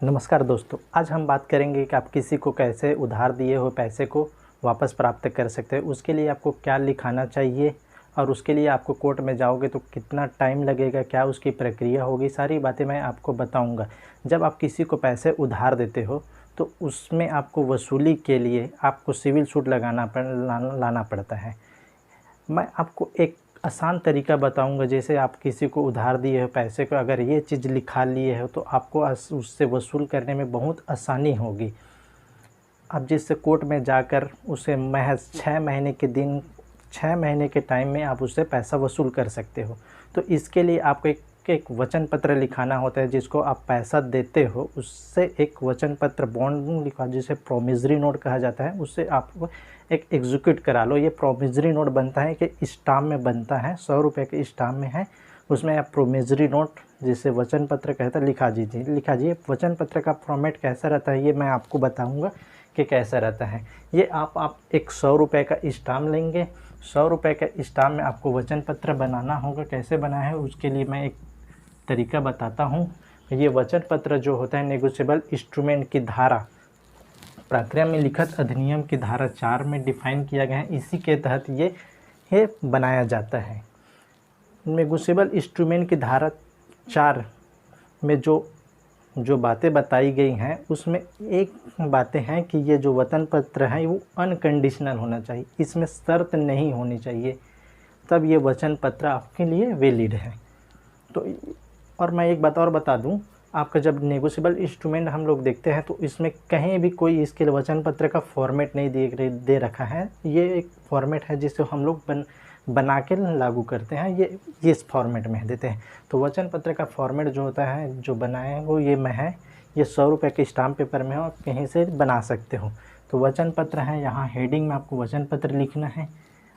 नमस्कार दोस्तों, आज हम बात करेंगे कि आप किसी को कैसे उधार दिए हुए पैसे को वापस प्राप्त कर सकते हैं। उसके लिए आपको क्या लिखाना चाहिए और उसके लिए आपको कोर्ट में जाओगे तो कितना टाइम लगेगा, क्या उसकी प्रक्रिया होगी, सारी बातें मैं आपको बताऊंगा। जब आप किसी को पैसे उधार देते हो तो उसमें आपको वसूली के लिए आपको सिविल सूट लाना पड़ता है। मैं आपको एक आसान तरीका बताऊंगा। जैसे आप किसी को उधार दिए हो पैसे को, अगर ये चीज़ लिखा लिए हो तो आपको उससे वसूल करने में बहुत आसानी होगी। आप जिससे कोर्ट में जाकर उसे महज 6 महीने के टाइम में आप उससे पैसा वसूल कर सकते हो। तो इसके लिए आपको एक वचन पत्र लिखाना होता है। जिसको आप पैसा देते हो उससे एक वचन पत्र बॉन्ड लिखा, जिसे प्रोमिसरी नोट कहा जाता है, उससे आपको एक एग्जीक्यूट करा लो। ये प्रोमिसरी नोट बनता है कि स्टाम्प में बनता है, 100 रुपये के स्टाम्प में है। उसमें आप प्रोमिसरी नोट, जिसे वचन पत्र कहता है, लिखा दीजिए। वचन पत्र का फॉर्मेट कैसा रहता है ये मैं आपको बताऊंगा कि कैसा रहता है। ये आप एक 100 रुपये का स्टाम्प लेंगे। 100 रुपये का स्टाम्प में आपको वचन पत्र बनाना होगा। कैसे बना है उसके लिए मैं एक तरीका बताता हूँ। ये वचन पत्र जो होता है नेगोशिएबल इंस्ट्रूमेंट की धारा, प्रक्रिया में लिखित अधिनियम की धारा 4 में डिफाइन किया गया है। इसी के तहत ये बनाया जाता है। नेगोशिएबल इंस्ट्रूमेंट की धारा 4 में जो बातें बताई गई हैं उसमें एक बातें हैं कि ये जो वचन पत्र है वो अनकंडीशनल होना चाहिए, इसमें शर्त नहीं होनी चाहिए, तब ये वचन पत्र आपके लिए वैलिड है। तो और मैं एक बात और बता दूं, आपका जब नेगोशिएबल इंस्ट्रूमेंट हम लोग देखते हैं तो इसमें कहीं भी कोई इसके वचन पत्र का फॉर्मेट नहीं दे रखा है। ये एक फॉर्मेट है जिसे हम लोग बना के लागू करते हैं। ये इस फॉर्मेट में देते हैं। तो वचन पत्र का फॉर्मेट जो होता है, जो बनाए वो ये में है। ये 100 रुपये के स्टाम्प पेपर में हो, कहीं से बना सकते हो। तो वचन पत्र है, यहाँ हेडिंग में आपको वचन पत्र लिखना है।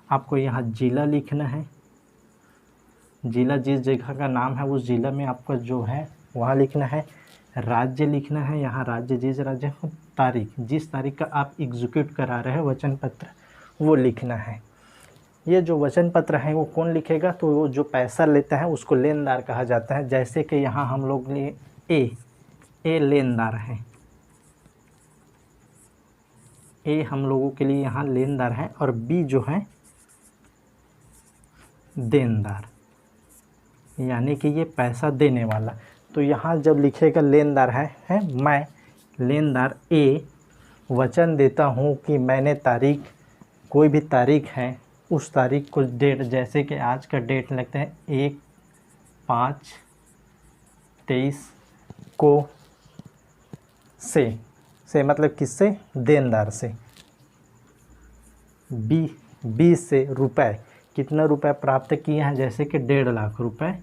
आपको यहाँ जिला लिखना है। जिला जिस जगह का नाम है उस जिला में आपका जो है वहाँ लिखना है। राज्य लिखना है, यहाँ राज्य जिस राज्य को, तारीख जिस तारीख का आप एग्जीक्यूट करा रहे हैं वचन पत्र वो लिखना है। ये जो वचन पत्र है वो कौन लिखेगा, तो वो जो पैसा लेता है उसको लेनदार कहा जाता है। जैसे कि यहाँ हम लोग ए लेनदार है, ए हम लोगों के लिए यहाँ लेनदार है, और बी जो है देनदार, यानी कि ये पैसा देने वाला। तो यहाँ जब लिखेगा लेनदार है मैं लेनदार ए वचन देता हूँ कि मैंने तारीख, कोई भी तारीख है उस तारीख को डेट, जैसे कि आज का डेट लगता है 1/5/23 को से मतलब किससे, देनदार से। बी से रुपए, कितना रुपए प्राप्त किए हैं, जैसे कि 1.5 लाख रुपए।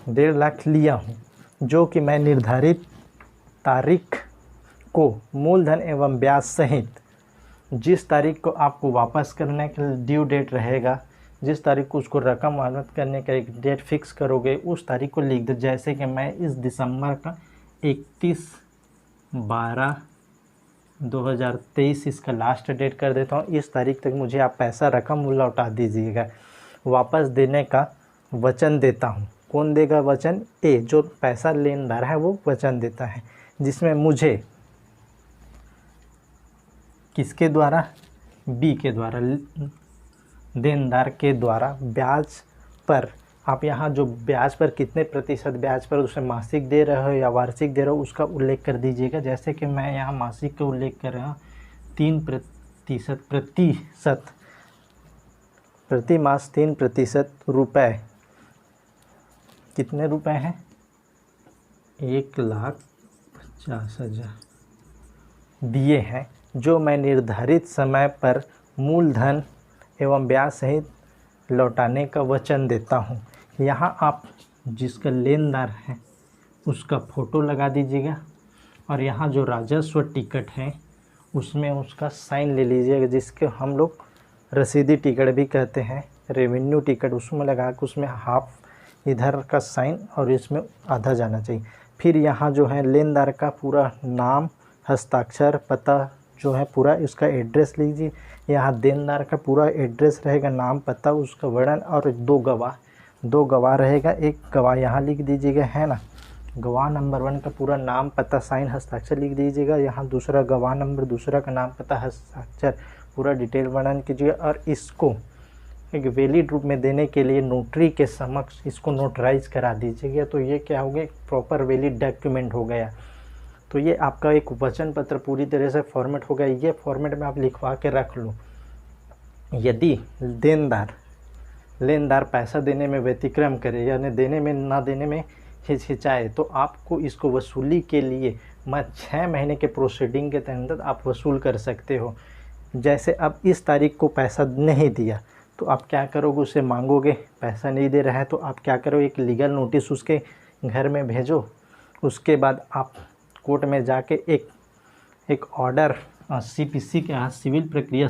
डेढ़ लाख लिया हूँ, जो कि मैं निर्धारित तारीख को मूलधन एवं ब्याज सहित, जिस तारीख को आपको वापस करने के ड्यू डेट रहेगा, जिस तारीख को उसको रकम वापस करने का एक डेट फिक्स करोगे उस तारीख को लिख दो। जैसे कि मैं इस दिसंबर का 31/12/2023 इसका लास्ट डेट कर देता हूँ। इस तारीख तक मुझे आप पैसा रकम लौटा दीजिएगा। वापस देने का वचन देता हूँ। कौन देगा वचन, ए, जो पैसा लेनदार है वो वचन देता है, जिसमें मुझे किसके द्वारा, बी के द्वारा, देनदार के द्वारा ब्याज पर, आप यहाँ जो ब्याज पर कितने प्रतिशत ब्याज पर उसे मासिक दे रहे हो या वार्षिक दे रहे हो उसका उल्लेख कर दीजिएगा। जैसे कि मैं यहाँ मासिक का उल्लेख कर रहा हूँ 3% प्रति मास 3% रुपए। कितने रुपए हैं, 1,50,000 दिए हैं, जो मैं निर्धारित समय पर मूलधन एवं ब्याज सहित लौटाने का वचन देता हूँ। यहाँ आप जिसका लेनदार है उसका फ़ोटो लगा दीजिएगा, और यहाँ जो राजस्व टिकट है उसमें उसका साइन ले लीजिएगा, जिसके हम लोग रसीदी टिकट भी कहते हैं, रेवेन्यू टिकट, उसमें लगा के उसमें हाफ इधर का साइन और इसमें आधा जाना चाहिए। फिर यहाँ जो है लेनदार का पूरा नाम, हस्ताक्षर, पता जो है पूरा इसका एड्रेस लीजिए। यहाँ देनदार का पूरा एड्रेस रहेगा, नाम पता उसका वर्णन, और दो गवाह रहेगा। एक गवाह यहाँ लिख दीजिएगा, है ना। गवाह नंबर 1 का पूरा नाम पता साइन हस्ताक्षर लिख दीजिएगा। यहाँ दूसरा गवाह नंबर दूसरा का नाम पता हस्ताक्षर पूरा डिटेल वर्णन कीजिएगा। और इसको एक वैलिड रूप में देने के लिए नोटरी के समक्ष इसको नोटराइज करा दीजिएगा। तो ये क्या हो गया, प्रॉपर वैलिड डॉक्यूमेंट हो गया। तो ये आपका एक वचन पत्र पूरी तरह से फॉर्मेट हो गया। ये फॉर्मेट में आप लिखवा के रख लो। यदि लेनदार पैसा देने में व्यतिक्रम करे, यानी देने में ना देने में हिचकिचाए, तो आपको इसको वसूली के लिए 6 महीने के प्रोसीडिंग के तहत आप वसूल कर सकते हो। जैसे अब इस तारीख को पैसा नहीं दिया तो आप क्या करोगे, उसे मांगोगे, पैसा नहीं दे रहा है तो आप क्या करो, एक लीगल नोटिस उसके घर में भेजो। उसके बाद आप कोर्ट में जाके एक ऑर्डर CPC के यहाँ सिविल प्रक्रिया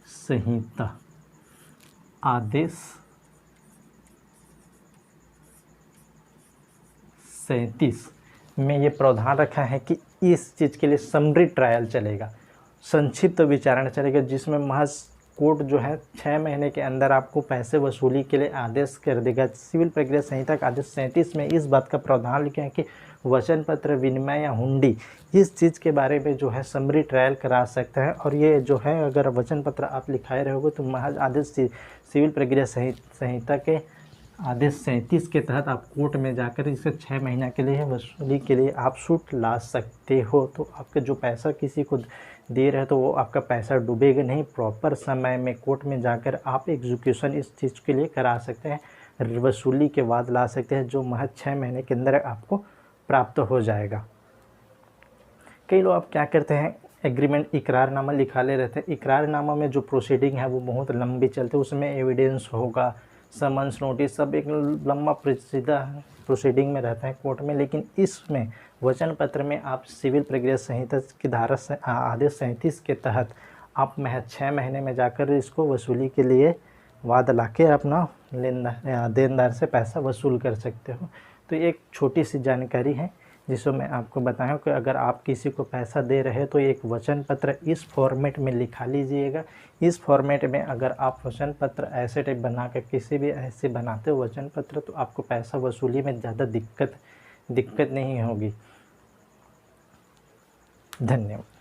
संहिता आदेश 37 में ये प्रावधान रखा है कि इस चीज़ के लिए समरी ट्रायल चलेगा, संक्षिप्त विचारणा चलेगा, जिसमें महज कोर्ट जो है 6 महीने के अंदर आपको पैसे वसूली के लिए आदेश कर देगा। सिविल प्रक्रिया संहिता का आदेश 37 में इस बात का प्रावधान लिखा है कि वचन पत्र विनिमय या हुंडी इस चीज़ के बारे में जो है समरी ट्रायल करा सकता है। और ये जो है अगर वचन पत्र आप लिखाए रहोगे तो महज आदेश सिविल प्रक्रिया संहिता के आदेश 37 के तहत आप कोर्ट में जाकर इसे 6 महीना के लिए वसूली के लिए आप सूट ला सकते हो। तो आपके जो पैसा किसी को दे रहे तो वो आपका पैसा डूबेगा नहीं। प्रॉपर समय में कोर्ट में जाकर आप एग्जीक्यूशन इस चीज़ के लिए करा सकते हैं, वसूली के बाद ला सकते हैं, जो महज 6 महीने के अंदर आपको प्राप्त हो जाएगा। कई लोग आप क्या करते हैं, एग्रीमेंट इकरारनामा लिखा ले रहते हैं। इकरारनामा में जो प्रोसीडिंग है वो बहुत लंबी चलती है, उसमें एविडेंस होगा, समन्स नोटिस, सब एक लंबा प्रोसीडिंग में रहता है कोर्ट में। लेकिन इसमें वचन पत्र में आप सिविल प्रक्रिया संहिता की धारा आदेश 37 के तहत आप महज 6 महीने में जाकर इसको वसूली के लिए वाद ला के अपना देनदार से पैसा वसूल कर सकते हो। तो एक छोटी सी जानकारी है जिसको मैं आपको बताया कि अगर आप किसी को पैसा दे रहे तो एक वचन पत्र इस फॉर्मेट में लिखा लीजिएगा। इस फॉर्मेट में अगर आप वचन पत्र ऐसे टाइप बना कर किसी भी ऐसे बनाते हो वचन पत्र, तो आपको पैसा वसूली में ज़्यादा दिक्कत नहीं होगी। धन्यवाद।